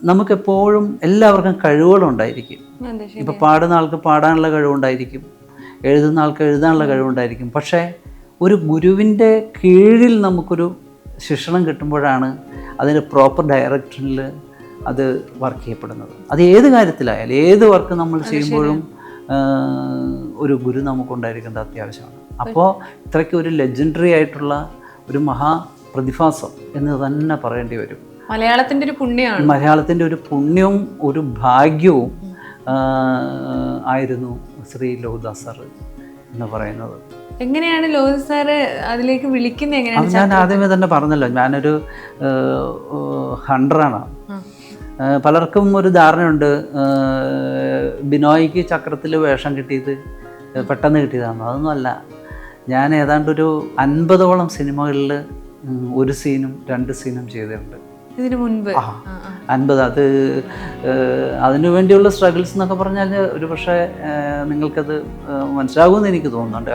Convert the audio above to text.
നമുക്കെപ്പോഴും എല്ലാവർക്കും കഴിവുകളുണ്ടായിരിക്കും. ഇപ്പോൾ പാടുന്ന ആൾക്ക് പാടാനുള്ള കഴിവുണ്ടായിരിക്കും, എഴുതുന്ന ആൾക്ക് എഴുതാനുള്ള കഴിവുണ്ടായിരിക്കും. പക്ഷേ ഒരു ഗുരുവിൻ്റെ കീഴിൽ നമുക്കൊരു ശിക്ഷണം കിട്ടുമ്പോഴാണ് അതിന് പ്രോപ്പർ ഡയറക്ഷനിൽ അത് വർക്ക് ചെയ്യപ്പെടുന്നത്. അത് ഏത് കാര്യത്തിലായാലും, ഏത് വർക്ക് നമ്മൾ ചെയ്യുമ്പോഴും ഒരു ഗുരു നമുക്കുണ്ടായിരിക്കേണ്ടത് അത്യാവശ്യമാണ്. അപ്പോൾ ഇത്രയ്ക്ക് ഒരു ലെജൻഡറി ആയിട്ടുള്ള ഒരു മഹാപ്രതിഭാസം എന്ന് തന്നെ പറയേണ്ടി വരും. മലയാളത്തിൻ്റെ ഒരു പുണ്യമാണ്. മലയാളത്തിൻ്റെ ഒരു പുണ്യവും ഒരു ഭാഗ്യവും ആയിരുന്നു ശ്രീ ലോഹിതദാസ് സാർ എന്ന് പറയുന്നത്. എങ്ങനെയാണ് ലോഹിത് സാറ് അതിലേക്ക് വിളിക്കുന്നത്? എങ്ങനെയാണ്? ഞാൻ ആദ്യമേ തന്നെ പറഞ്ഞല്ലോ, ഞാനൊരു ഹണ്ടറാണ്. പലർക്കും ഒരു ധാരണയുണ്ട് ബിനോയ്ക്ക് ചക്രത്തിൽ വേഷം കിട്ടിയത് പെട്ടെന്ന് കിട്ടിയതാണ്. അതൊന്നുമല്ല. ഞാൻ ഏതാണ്ടൊരു 50ഓളം സിനിമകളിൽ ഒരു സീനും 2 സീനും ചെയ്തിട്ടുണ്ട് ഇതിനു മുൻപ്. 50. അത് അതിനു വേണ്ടിയുള്ള സ്ട്രഗിൾസ് എന്നൊക്കെ പറഞ്ഞാൽ ഒരു പക്ഷേ നിങ്ങൾക്കത് മനസ്സിലാകുമെന്ന് എനിക്ക് തോന്നുന്നുണ്ട്.